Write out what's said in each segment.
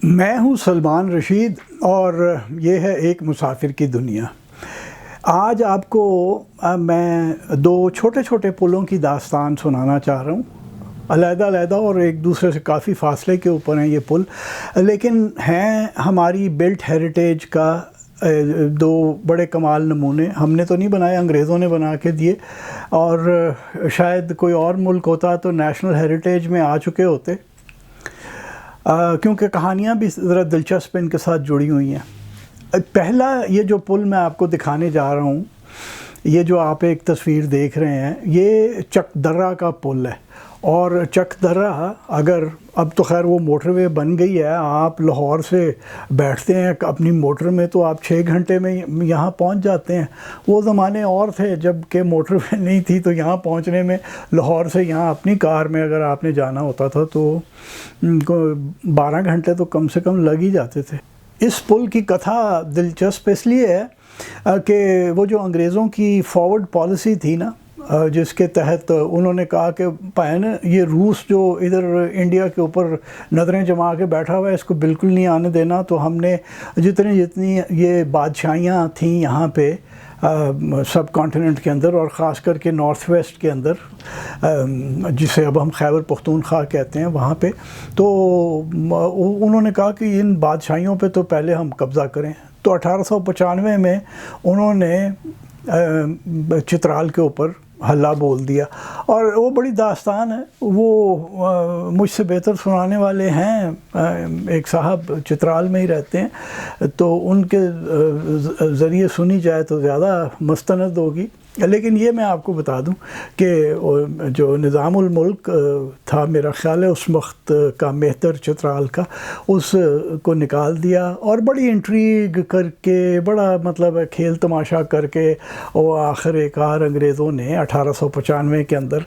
میں ہوں سلمان رشید اور یہ ہے ایک مسافر کی دنیا۔ آج آپ کو میں دو چھوٹے چھوٹے پلوں کی داستان سنانا چاہ رہا ہوں، علیحدہ علیحدہ اور ایک دوسرے سے کافی فاصلے کے اوپر ہیں یہ پل، لیکن ہیں ہماری بلٹ ہیریٹیج کا دو بڑے کمال نمونے۔ ہم نے تو نہیں بنائے، انگریزوں نے بنا کے دیے، اور شاید کوئی اور ملک ہوتا تو نیشنل ہیریٹیج میں آ چکے ہوتے، کیونکہ کہانیاں بھی ذرا دلچسپ ان کے ساتھ جڑی ہوئی ہیں۔ پہلا یہ جو پل میں آپ کو دکھانے جا رہا ہوں، یہ جو آپ ایک تصویر دیکھ رہے ہیں، یہ چک درہ کا پل ہے۔ اور چک درہ اگر اب تو خیر وہ موٹر وے بن گئی ہے، آپ لاہور سے بیٹھتے ہیں اپنی موٹر میں تو آپ 6 گھنٹے میں یہاں پہنچ جاتے ہیں۔ وہ زمانے اور تھے جب کہ موٹر وے نہیں تھی، تو یہاں پہنچنے میں لاہور سے یہاں اپنی کار میں اگر آپ نے جانا ہوتا تھا تو 12 گھنٹے تو کم سے کم لگ ہی جاتے تھے۔ اس پل کی کتھا دلچسپ اس لیے ہے کہ وہ جو انگریزوں کی فارورڈ پالیسی تھی نا، جس کے تحت انہوں نے کہا کہ پائن یہ روس جو ادھر انڈیا کے اوپر نظریں جما کے بیٹھا ہوا ہے، اس کو بالکل نہیں آنے دینا، تو ہم نے جتنی یہ بادشاہیاں تھیں یہاں پہ سب کانٹیننٹ کے اندر، اور خاص کر کے نارتھ ویسٹ کے اندر، جسے اب ہم خیبر پختونخوا کہتے ہیں، وہاں پہ تو انہوں نے کہا کہ ان بادشاہیوں پہ تو پہلے ہم قبضہ کریں۔ تو 1895 میں انہوں نے چترال کے اوپر حلہ بول دیا، اور وہ بڑی داستان ہے، وہ مجھ سے بہتر سنانے والے ہیں، ایک صاحب چترال میں ہی رہتے ہیں، تو ان کے ذریعے سنی جائے تو زیادہ مستند ہوگی۔ لیکن یہ میں آپ کو بتا دوں کہ جو نظام الملک تھا، میرا خیال ہے اس وقت کا مہتر چترال کا، اس کو نکال دیا، اور بڑی انٹریگ کر کے، بڑا مطلب کھیل تماشا کر کے، وہ آخر کار انگریزوں نے 1895 کے اندر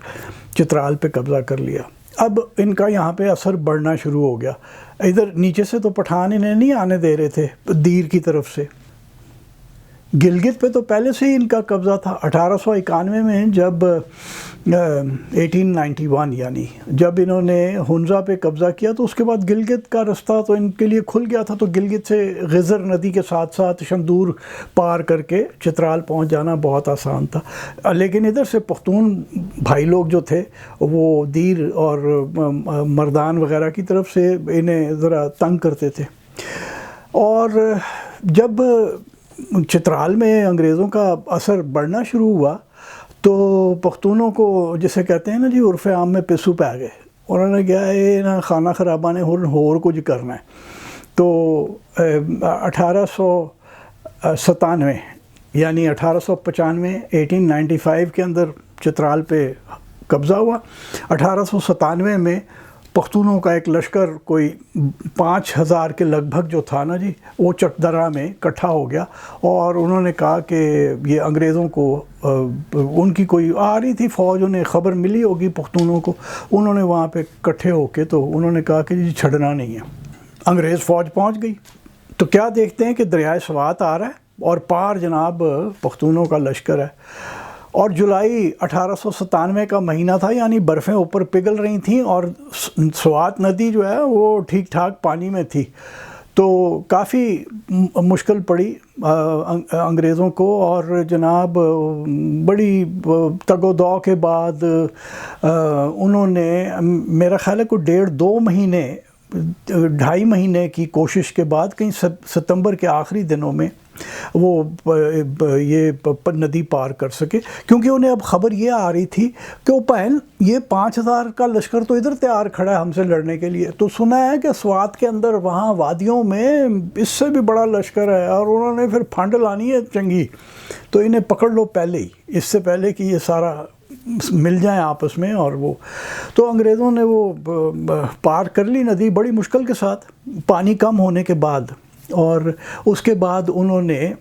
چترال پہ قبضہ کر لیا۔ اب ان کا یہاں پہ اثر بڑھنا شروع ہو گیا۔ ادھر نیچے سے تو پٹھان انہیں نہیں آنے دے رہے تھے دیر کی طرف سے۔ گلگت پہ تو پہلے سے ہی ان کا قبضہ تھا۔ 1891 میں جب 1891 یعنی جب انہوں نے ہنزا پہ قبضہ کیا، تو اس کے بعد گلگت کا رستہ تو ان کے لیے کھل گیا تھا، تو گلگت سے غزر ندی کے ساتھ ساتھ شندور پار کر کے چترال پہنچ جانا بہت آسان تھا۔ لیکن ادھر سے پختون بھائی لوگ جو تھے، وہ دیر اور مردان وغیرہ کی طرف سے انہیں ذرا تنگ کرتے تھے۔ اور جب چترال میں انگریزوں کا اثر بڑھنا شروع ہوا، تو پختونوں کو، جسے کہتے ہیں نا جی عرف عام میں پسو پہ گئے، انہوں نے کیا ہے نا، خانہ خرابہ نے ہور کچھ کرنا ہے۔ تو 1897 یعنی 1895 1895 کے اندر چترال پہ قبضہ ہوا۔ 1897 میں پختونوں کا ایک لشکر کوئی 5000 کے لگ بھگ جو تھا نا جی، وہ چک درہ میں اکٹھا ہو گیا، اور انہوں نے کہا کہ یہ انگریزوں کو ان کی کوئی آ رہی تھی فوج، انہیں خبر ملی ہوگی پختونوں کو، انہوں نے وہاں پہ اکٹھے ہو کے تو انہوں نے کہا کہ جی چھڑنا نہیں ہے۔ انگریز فوج پہنچ گئی، تو کیا دیکھتے ہیں کہ دریائے سوات آ رہا ہے، اور پار جناب پختونوں کا لشکر ہے۔ اور جولائی 1897 کا مہینہ تھا، یعنی برفیں اوپر پگھل رہی تھیں، اور سوات ندی جو ہے وہ ٹھیک ٹھاک پانی میں تھی، تو کافی مشکل پڑی انگریزوں کو، اور جناب بڑی تگ و دو کے بعد انہوں نے میرا خیال ہے کوئی 1.5-2 مہینے 2.5 مہینے کی کوشش کے بعد، کہیں ستمبر کے آخری دنوں میں وہ یہ ندی پار کر سکے، کیونکہ انہیں اب خبر یہ آ رہی تھی کہ وہ پہن یہ 5000 کا لشکر تو ادھر تیار کھڑا ہے ہم سے لڑنے کے لیے، تو سنا ہے کہ سوات کے اندر وہاں وادیوں میں اس سے بھی بڑا لشکر ہے، اور انہوں نے پھر پھنڈ لانی ہے چنگی، تو انہیں پکڑ لو پہلے ہی، اس سے پہلے کہ یہ سارا مل جائیں آپس میں۔ اور وہ تو انگریزوں نے وہ پار کر لی ندی بڑی مشکل کے ساتھ، پانی کم ہونے کے بعد، اور اس کے بعد انہوں نے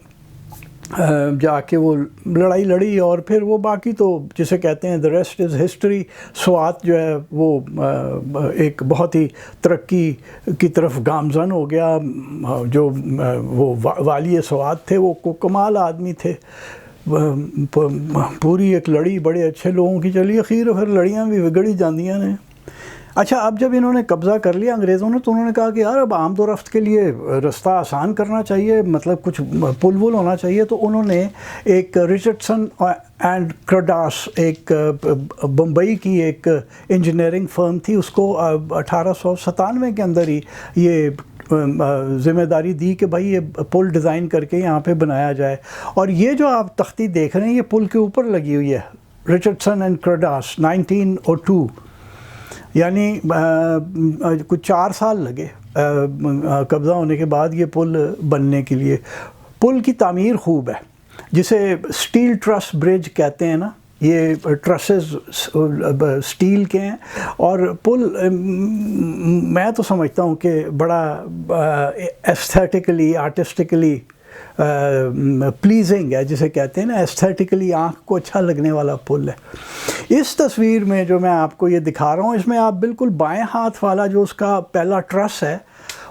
جا کے وہ لڑائی لڑی، اور پھر وہ باقی تو جسے کہتے ہیں the rest is history۔ Swat جو ہے وہ ایک بہت ہی ترقی کی طرف گامزن ہو گیا۔ جو وہ والی سوات تھے وہ کمال آدمی تھے، پوری ایک لڑی بڑے اچھے لوگوں کی چلی، اخیر پھر لڑیاں بھی بگڑ ہی جاندیاں نے۔ اچھا، اب جب انہوں نے قبضہ کر لیا انگریزوں نے، تو انہوں نے کہا کہ یار اب آمد و رفت کے لیے رستہ آسان کرنا چاہیے، مطلب کچھ پل ول ہونا چاہیے. تو انہوں نے ایک رچرڈسن اینڈ کرڈاس، ایک بمبئی کی ایک انجینئرنگ فرم تھی، اس کو 1897 کے اندر ہی یہ ذمہ داری دی کہ بھائی یہ پل ڈیزائن کر کے یہاں پہ بنایا جائے. اور یہ جو آپ تختی دیکھ رہے ہیں یہ پل کے اوپر لگی ہوئی ہے، رچرڈسن اینڈ کرڈاس، 1902. یعنی کچھ 4 سال لگے قبضہ ہونے کے بعد یہ پل بننے کے لیے. پل کی تعمیر خوب ہے، جسے سٹیل ٹرس برج کہتے ہیں نا، یہ ٹرسز سٹیل کے ہیں. اور پل میں تو سمجھتا ہوں کہ بڑا ایستھیٹیکلی آرٹسٹکلی پلیزنگ ہے، جسے کہتے ہیں نا ایستھیٹیکلی آنکھ کو اچھا لگنے والا پل ہے. اس تصویر میں جو میں آپ کو یہ دکھا رہا ہوں، اس میں آپ بالکل بائیں ہاتھ والا جو اس کا پہلا ٹرس ہے،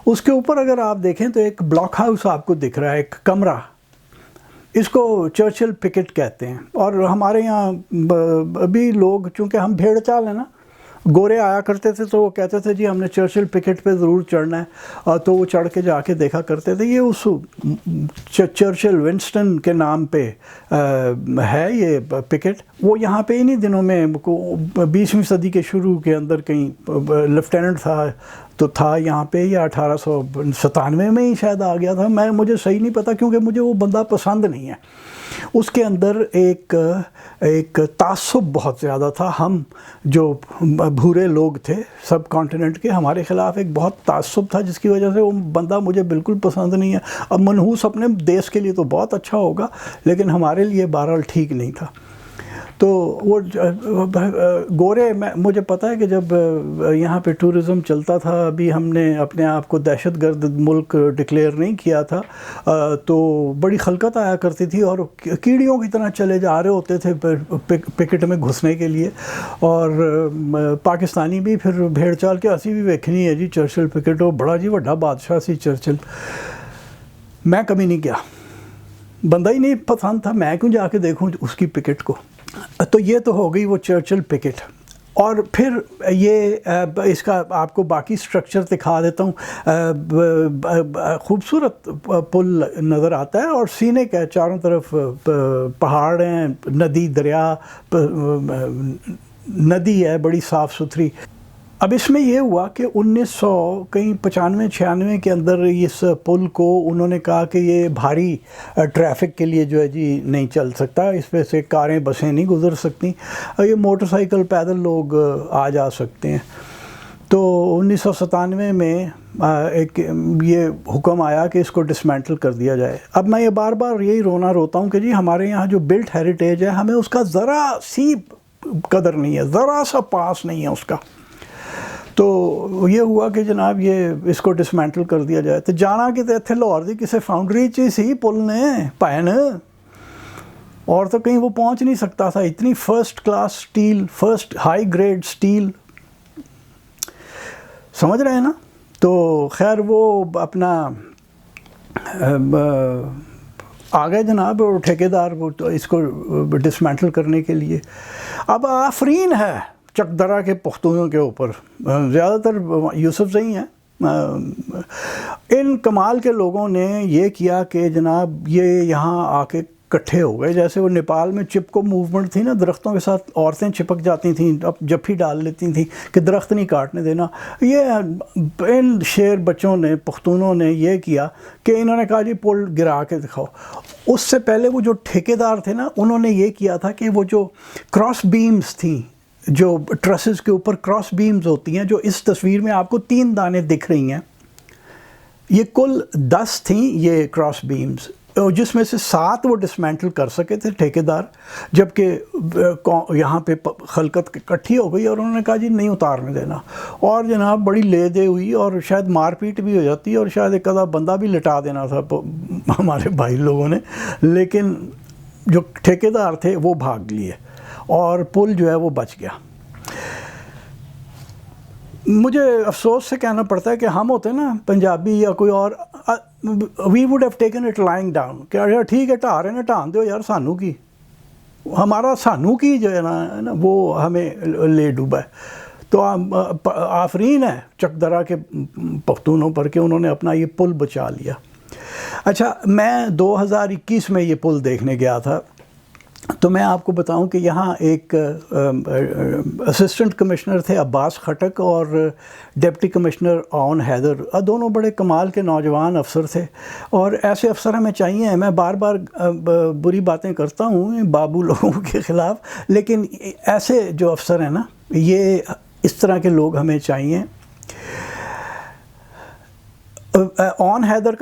اس کے اوپر اگر آپ دیکھیں تو ایک بلاک ہاؤس آپ کو دکھ رہا ہے، ایک کمرہ. اس کو چرچل پکٹ کہتے ہیں. اور ہمارے یہاں ابھی لوگ، چونکہ ہم بھیڑ چال ہیں نا، گورے آیا کرتے تھے تو وہ کہتے تھے جی ہم نے چرچل پکٹ پہ ضرور چڑھنا ہے، تو وہ چڑھ کے جا کے دیکھا کرتے تھے. یہ اس چرچل ونسٹن کے نام پہ ہے یہ پکٹ. وہ یہاں پہ انہی دنوں میں 20ویں صدی کے شروع کے اندر کہیں لیفٹیننٹ تھا تو تھا یہاں پہ، یا 1897 میں ہی شاید آ گیا تھا، مجھے صحیح نہیں پتا کیونکہ مجھے وہ بندہ پسند نہیں ہے. اس کے اندر ایک تعصب بہت زیادہ تھا. ہم جو بھورے لوگ تھے سب کانٹیننٹ کے، ہمارے خلاف ایک بہت تعصب تھا، جس کی وجہ سے وہ بندہ مجھے بالکل پسند نہیں ہے. اب منحوس اپنے دیش کے لیے تو بہت اچھا ہوگا، لیکن ہمارے لیے بہرحال ٹھیک نہیں تھا. تو وہ گورے، مجھے پتہ ہے کہ جب یہاں پہ ٹورزم چلتا تھا، ابھی ہم نے اپنے آپ کو دہشت گرد ملک ڈکلیئر نہیں کیا تھا، تو بڑی خلقت آیا کرتی تھی اور کیڑیوں کی طرح چلے جا رہے ہوتے تھے پکٹ میں گھسنے کے لیے. اور پاکستانی بھی پھر بھیڑ چال کے اسی بھی ویکھنی ہے جی چرچل پکٹ، وہ بڑا جی بڑا بادشاہ سی چرچل. میں کبھی نہیں گیا، بندہ ہی نہیں پسند تھا، میں کیوں جا کے دیکھوں اس کی پکٹ کو. تو یہ تو ہو گئی وہ چرچل پکٹ. اور پھر یہ اس کا آپ کو باقی سٹرکچر دکھا دیتا ہوں. خوبصورت پل نظر آتا ہے اور سینے کا چاروں طرف پہاڑ ہیں، ندی دریا، ندی ہے بڑی صاف ستھری. اب اس میں یہ ہوا کہ 1995-96 کے اندر اس پل کو انہوں نے کہا کہ یہ بھاری ٹریفک کے لیے جو ہے جی نہیں چل سکتا، اس پہ سے کاریں بسیں نہیں گزر سکتی، یہ موٹر سائیکل پیدل لوگ آ جا سکتے ہیں. تو 1997 میں ایک یہ حکم آیا کہ اس کو ڈسمینٹل کر دیا جائے. اب میں یہ بار بار یہی روتا ہوں کہ جی ہمارے یہاں جو بلٹ ہیریٹیج ہے، ہمیں اس کا ذرا سی قدر نہیں ہے، ذرا سا پاس نہیں ہے اس کا. تو یہ ہوا کہ جناب یہ اس کو ڈسمینٹل کر دیا جائے. تو جانا کہ اتنے لاہور دی کسی فاؤنڈری چ سی پل نے پائن، اور تو کہیں وہ پہنچ نہیں سکتا تھا. اتنی first class steel, first high grade steel, سمجھ رہے ہیں نا. تو خیر وہ اپنا آ گئے جناب اور ٹھیکیدار اس کو ڈسمینٹل کرنے کے لیے. اب آفرین ہے چک درہ کے پختونوں کے اوپر، زیادہ تر یوسف زئی ہیں. ان کمال کے لوگوں نے یہ کیا کہ جناب یہ یہاں آ کے کٹھے ہو گئے. جیسے وہ نیپال میں چپکو موومنٹ تھی نا، درختوں کے ساتھ عورتیں چپک جاتی تھیں، اب جپھی ڈال لیتی تھیں کہ درخت نہیں کاٹنے دینا. یہ ان شیر بچوں نے، پختونوں نے یہ کیا کہ انہوں نے کہا جی پل گرا کے دکھاؤ. اس سے پہلے وہ جو ٹھیکیدار تھے نا، انہوں نے یہ کیا تھا کہ وہ جو کراس بیمز تھیں، جو ٹرسز کے اوپر کراس بیمز ہوتی ہیں، جو اس تصویر میں آپ کو 3 دانے دکھ رہی ہیں، یہ کل 10 تھیں یہ کراس بیمز، جس میں سے 7 وہ ڈسمینٹل کر سکے تھے ٹھیکیدار، جبکہ یہاں پہ خلقت اکٹھی ہو گئی اور انہوں نے کہا جی نہیں اتارنے دینا. اور جناب بڑی لے دے ہوئی اور شاید مار پیٹ بھی ہو جاتی اور شاید ایک آدھا بندہ بھی لٹا دینا تھا ہمارے بھائی لوگوں نے، لیکن جو ٹھیکیدار تھے وہ بھاگ لیے اور پل جو ہے وہ بچ گیا. مجھے افسوس سے کہنا پڑتا ہے کہ ہم ہوتے نا پنجابی یا کوئی اور، we would have taken it lying down کہ یار ٹھیک ہے ٹھا رہے ہیں ٹھان دو یار، سانو کی، ہمارا سانو کی جو ہے نا وہ ہمیں لے ڈوبا ہے. تو آفرین ہے چک درا کے پختونوں پر کہ انہوں نے اپنا یہ پل بچا لیا۔ اچھا، میں 2021 میں یہ پل دیکھنے گیا تھا، تو میں آپ کو بتاؤں کہ یہاں ایک اسسٹنٹ کمشنر تھے عباس خٹک اور ڈپٹی کمشنر عون حیدر، دونوں بڑے کمال کے نوجوان افسر تھے، اور ایسے افسر ہمیں چاہیے۔ میں بار بار بری باتیں کرتا ہوں بابو لوگوں کے خلاف، لیکن ایسے جو افسر ہیں نا، یہ اس طرح کے لوگ ہمیں چاہیے۔ عون حیدر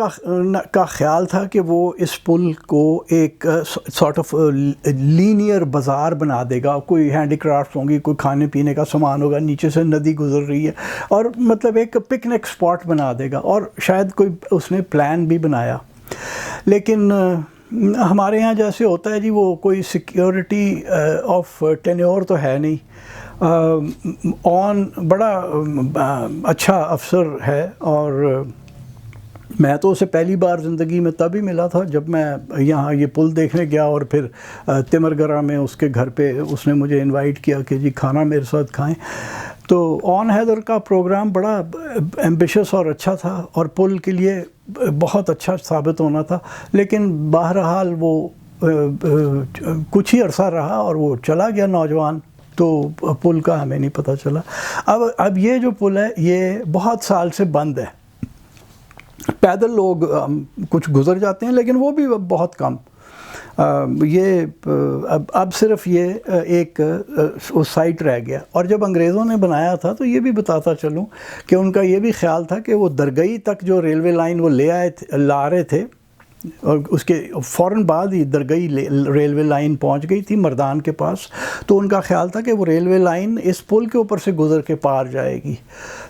کا خیال تھا کہ وہ اس پل کو ایک سارٹ آف لینئر بازار بنا دے گا، کوئی ہینڈی کرافٹس ہوں گی، کوئی کھانے پینے کا سامان ہوگا، نیچے سے ندی گزر رہی ہے، اور مطلب ایک پکنک اسپاٹ بنا دے گا، اور شاید کوئی اس نے پلان بھی بنایا۔ لیکن ہمارے یہاں جیسے ہوتا ہے جی، وہ کوئی سیکیورٹی آف ٹینیور تو ہے نہیں۔ عون بڑا اچھا افسر ہے، اور میں تو اسے پہلی بار زندگی میں تب ہی ملا تھا جب میں یہاں یہ پل دیکھنے گیا، اور پھر تمرگرہ میں اس کے گھر پہ اس نے مجھے انوائٹ کیا کہ جی کھانا میرے ساتھ کھائیں۔ تو عون حیدر کا پروگرام بڑا ایمبیشس اور اچھا تھا، اور پل کے لیے بہت اچھا ثابت ہونا تھا، لیکن بہرحال وہ کچھ ہی عرصہ رہا اور وہ چلا گیا نوجوان، تو پل کا ہمیں نہیں پتہ چلا۔ اب یہ جو پل ہے یہ بہت سال سے بند ہے، پیدل لوگ کچھ گزر جاتے ہیں، لیکن وہ بھی بہت کم۔ یہ اب صرف یہ ایک سائٹ رہ گیا۔ اور جب انگریزوں نے بنایا تھا تو یہ بھی بتاتا چلوں کہ ان کا یہ بھی خیال تھا کہ وہ درگئی تک جو ریلوے لائن وہ لا رہے تھے، اور اس کے فوراً بعد ہی درگئی ریلوے لائن پہنچ گئی تھی مردان کے پاس، تو ان کا خیال تھا کہ وہ ریلوے لائن اس پل کے اوپر سے گزر کے پار جائے گی۔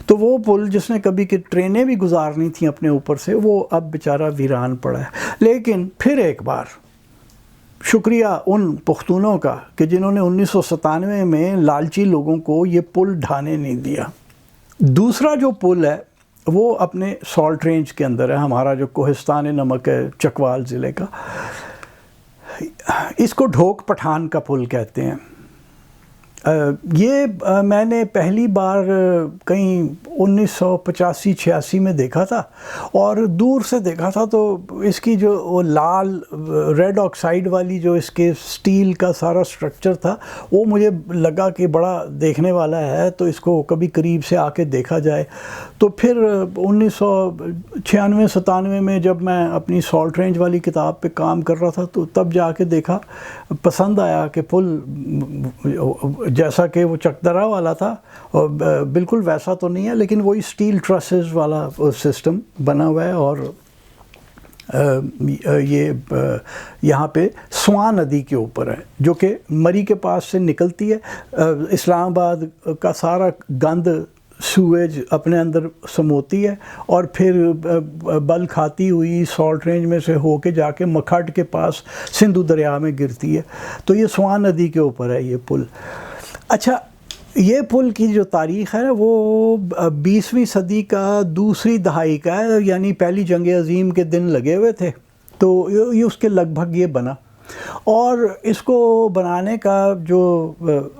تو وہ پل جس نے کبھی کہ ٹرینیں بھی گزارنی تھیں اپنے اوپر سے، وہ اب بیچارہ ویران پڑا ہے۔ لیکن پھر ایک بار شکریہ ان پختونوں کا کہ جنہوں نے 1997 میں لالچی لوگوں کو یہ پل ڈھانے نہیں دیا۔ دوسرا جو پل ہے وہ اپنے سالٹ رینج کے اندر ہے، ہمارا جو کوہستان نمک ہے چکوال ضلع کا، اس کو ڈھوک پٹھان کا پل کہتے ہیں۔ یہ میں نے پہلی بار کہیں 1985-86 میں دیکھا تھا، اور دور سے دیکھا تھا تو اس کی جو وہ لال ریڈ آکسائڈ والی جو اس کے سٹیل کا سارا سٹرکچر تھا، وہ مجھے لگا کہ بڑا دیکھنے والا ہے، تو اس کو کبھی قریب سے آ کے دیکھا جائے۔ تو پھر 1996-97 میں جب میں اپنی سالٹ رینج والی کتاب پہ کام کر رہا تھا، تو تب جا کے دیکھا، پسند آیا کہ پل جیسا کہ وہ چکدرا والا تھا، اور بالکل ویسا تو نہیں ہے، لیکن وہی سٹیل ٹرسز والا سسٹم بنا ہوا ہے، اور یہ یہاں پہ سواں ندی کے اوپر ہے، جو کہ مری کے پاس سے نکلتی ہے۔ اسلام آباد کا سارا گند سویج اپنے اندر سموتی ہے، اور پھر بل کھاتی ہوئی سالٹ رینج میں سے ہو کے جا کے مکھڈ کے پاس سندھو دریا میں گرتی ہے۔ تو یہ سواں ندی کے اوپر ہے یہ پل۔ اچھا، یہ پل کی جو تاریخ ہے وہ 20ویں صدی کا دوسری دہائی کا ہے، یعنی پہلی جنگ عظیم کے دن لگے ہوئے تھے، تو یہ اس کے لگ بھگ یہ بنا۔ اور اس کو بنانے کا جو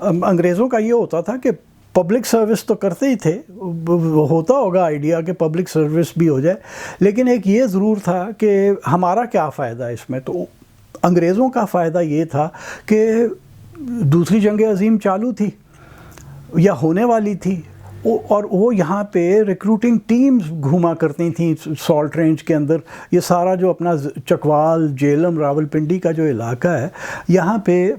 انگریزوں کا یہ ہوتا تھا کہ پبلک سروس تو کرتے ہی تھے، ہوتا ہوگا آئیڈیا کہ پبلک سروس بھی ہو جائے، لیکن ایک یہ ضرور تھا کہ ہمارا کیا فائدہ ہے اس میں۔ تو انگریزوں کا فائدہ یہ تھا کہ دوسری جنگ عظیم چالو تھی یا ہونے والی تھی، اور وہ یہاں پہ ریکروٹنگ ٹیمز گھوما کرتی تھیں سالٹ رینج کے اندر۔ یہ سارا جو اپنا چکوال، جیلم، راولپنڈی کا جو علاقہ ہے، یہاں پہ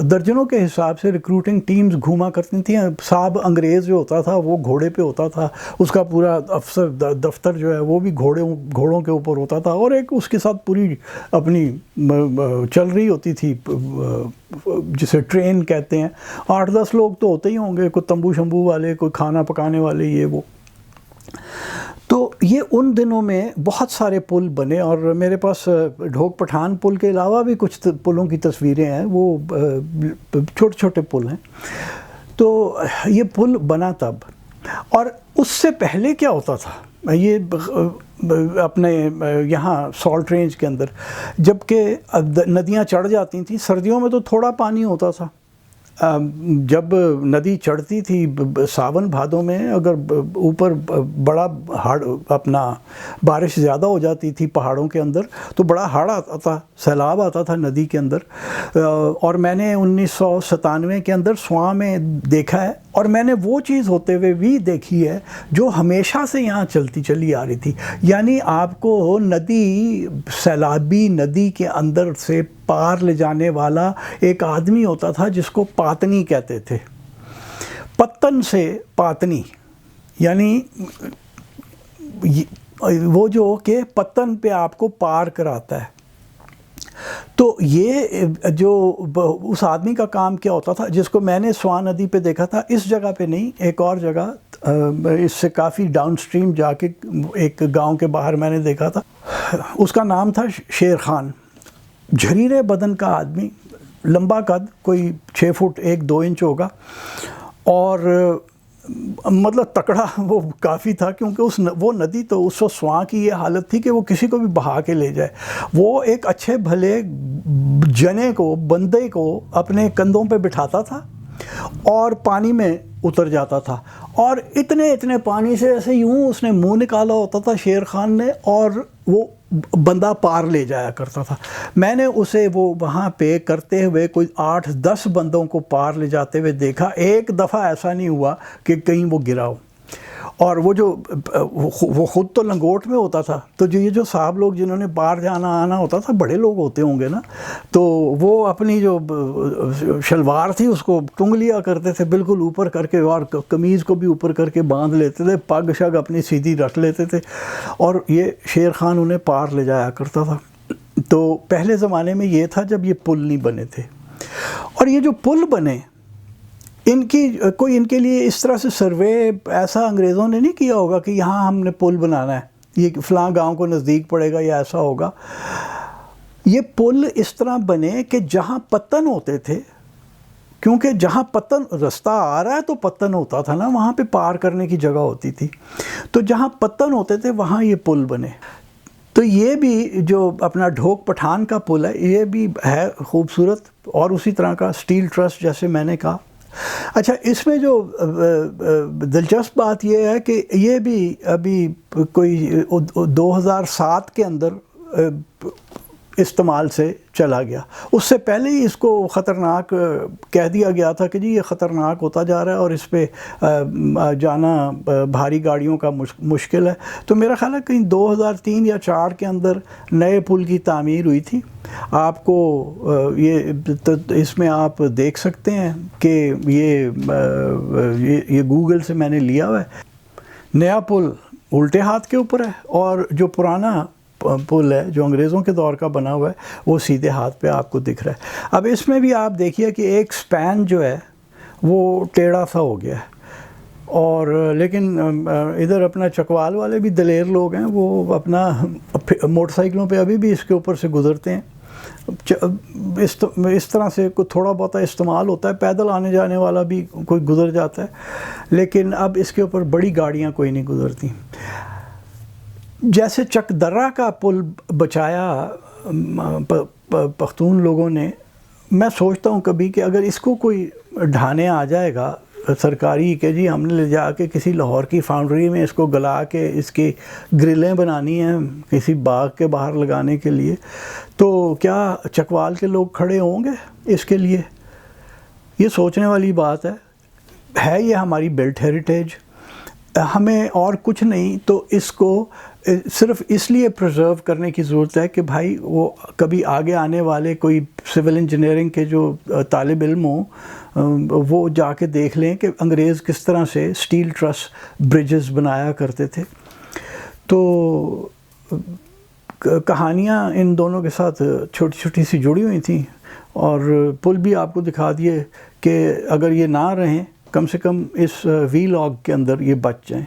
درجنوں کے حساب سے ریکروٹنگ ٹیمز گھوما کرتی تھیں۔ صاحب انگریز جو ہوتا تھا وہ گھوڑے پہ ہوتا تھا، اس کا پورا افسر دفتر جو ہے وہ بھی گھوڑوں کے اوپر ہوتا تھا، اور ایک اس کے ساتھ پوری اپنی چل رہی ہوتی تھی جسے ٹرین کہتے ہیں۔ 8-10 لوگ تو ہوتے ہی ہوں گے، کوئی تمبو شمبو والے، کوئی کھانا پکانے والے، یہ وہ۔ تو یہ ان دنوں میں بہت سارے پل بنے، اور میرے پاس ڈھوک پٹھان پل کے علاوہ بھی کچھ پلوں کی تصویریں ہیں، وہ چھوٹے چھوٹے پل ہیں۔ تو یہ پل بنا تب، اور اس سے پہلے کیا ہوتا تھا، یہ اپنے یہاں سالٹ رینج کے اندر جب کہ ندیاں چڑھ جاتی تھیں، سردیوں میں تو تھوڑا پانی ہوتا تھا، جب ندی چڑھتی تھی ساون بھادوں میں، اگر اوپر بڑا اپنا بارش زیادہ ہو جاتی تھی پہاڑوں کے اندر تو بڑا ہڑ آتا تھا، سیلاب آتا تھا ندی کے اندر۔ اور میں نے 1997 کے اندر سواں میں دیکھا ہے، اور میں نے وہ چیز ہوتے ہوئے بھی دیکھی ہے جو ہمیشہ سے یہاں چلی آ رہی تھی، یعنی آپ کو ندی، سیلابی ندی کے اندر سے پار لے جانے والا ایک آدمی ہوتا تھا جس کو پاتنی کہتے تھے، پتن سے پاتنی، یعنی وہ جو کہ پتن پہ آپ کو پار کراتا ہے۔ تو یہ جو اس آدمی کا کام کیا ہوتا تھا، جس کو میں نے سواں ندی پہ دیکھا تھا، اس جگہ پہ نہیں، ایک اور جگہ اس سے کافی ڈاؤن سٹریم جا کے ایک گاؤں کے باہر میں نے دیکھا تھا، اس کا نام تھا شیر خان، جھریرے بدن کا آدمی، لمبا قد، کوئی 6 فٹ 1-2 انچ ہوگا، اور مطلب تکڑا وہ کافی تھا، کیونکہ وہ ندی تو اس وقت سواں کی یہ حالت تھی کہ وہ کسی کو بھی بہا کے لے جائے۔ وہ ایک اچھے بھلے جنے کو، بندے کو اپنے کندھوں پہ بٹھاتا تھا اور پانی میں اتر جاتا تھا، اور اتنے پانی سے ایسے یوں اس نے منہ نکالا ہوتا تھا شیر خان نے، اور وہ بندہ پار لے جایا کرتا تھا۔ میں نے اسے وہ وہاں پہ کرتے ہوئے کوئی 8-10 بندوں کو پار لے جاتے ہوئے دیکھا، ایک دفعہ ایسا نہیں ہوا کہ کہیں وہ گرا ہو۔ اور وہ خود تو لنگوٹ میں ہوتا تھا، تو یہ جو صاحب لوگ جنہوں نے باہر جانا آنا ہوتا تھا، بڑے لوگ ہوتے ہوں گے نا، تو وہ اپنی جو شلوار تھی اس کو ٹنگ لیا کرتے تھے بالکل اوپر کر کے، اور قمیض کو بھی اوپر کر کے باندھ لیتے تھے، پگ شگ اپنی سیدھی رکھ لیتے تھے، اور یہ شیر خان انہیں پار لے جایا کرتا تھا۔ تو پہلے زمانے میں یہ تھا جب یہ پل نہیں بنے تھے، اور یہ جو پل بنے، ان کے لیے اس طرح سے سروے ایسا انگریزوں نے نہیں کیا ہوگا کہ یہاں ہم نے پل بنانا ہے، یہ فلاں گاؤں کو نزدیک پڑے گا یا ایسا ہوگا۔ یہ پل اس طرح بنے کہ جہاں پتن ہوتے تھے، کیونکہ جہاں پتن رستہ آ رہا ہے تو پتن ہوتا تھا نا، وہاں پہ پار کرنے کی جگہ ہوتی تھی، تو جہاں پتن ہوتے تھے وہاں یہ پل بنے۔ تو یہ بھی جو اپنا ڈھوک پٹھان کا پل ہے، یہ بھی ہے خوبصورت، اور اسی طرح کا اسٹیل ٹرس جیسے میں نے کہا۔ اچھا، اس میں جو دلچسپ بات یہ ہے کہ یہ بھی ابھی کوئی 2007 کے اندر استعمال سے چلا گیا، اس سے پہلے ہی اس کو خطرناک کہہ دیا گیا تھا کہ جی یہ خطرناک ہوتا جا رہا ہے اور اس پہ جانا بھاری گاڑیوں کا مشکل ہے۔ تو میرا خیال ہے کہیں 2003 یا 2004 کے اندر نئے پل کی تعمیر ہوئی تھی۔ آپ کو اس میں آپ دیکھ سکتے ہیں کہ یہ گوگل سے میں نے لیا ہوا ہے، نیا پل الٹے ہاتھ کے اوپر ہے، اور جو پرانا پل ہے جو انگریزوں کے دور کا بنا ہوا ہے وہ سیدھے ہاتھ پہ آپ کو دکھ رہا ہے۔ اب اس میں بھی آپ دیکھیے کہ ایک سپین جو ہے وہ ٹیڑھا سا ہو گیا ہے، اور لیکن ادھر اپنا چکوال والے بھی دلیر لوگ ہیں، وہ اپنا موٹر سائیکلوں پہ ابھی بھی اس کے اوپر سے گزرتے ہیں۔ اس طرح سے کوئی تھوڑا بہت استعمال ہوتا ہے، پیدل آنے جانے والا بھی کوئی گزر جاتا ہے، لیکن اب اس کے اوپر بڑی گاڑیاں کوئی نہیں گزرتی۔ جیسے چک درہ کا پل بچایا پختون لوگوں نے، میں سوچتا ہوں کبھی کہ اگر اس کو کوئی ڈھانے آ جائے گا سرکاری کہ جی ہم نے لے جا کے کسی لاہور کی فاؤنڈری میں اس کو گلا کے اس کی گرلیں بنانی ہیں کسی باغ کے باہر لگانے کے لیے، تو کیا چکوال کے لوگ کھڑے ہوں گے اس کے لیے؟ یہ سوچنے والی بات ہے یہ ہماری بلٹ ہیریٹیج، ہمیں اور کچھ نہیں تو اس کو صرف اس لیے پرزرو کرنے کی ضرورت ہے کہ بھائی وہ کبھی آگے آنے والے کوئی سول انجینئرنگ کے جو طالب علم ہوں وہ جا کے دیکھ لیں کہ انگریز کس طرح سے اسٹیل ٹرس برجز بنایا کرتے تھے۔ تو کہانیاں ان دونوں کے ساتھ چھوٹی چھوٹی سی جڑی ہوئی تھیں، اور پل بھی آپ کو دکھا دیے کہ اگر یہ نہ رہیں کم سے کم اس وی لاگ کے اندر یہ بچ جائیں۔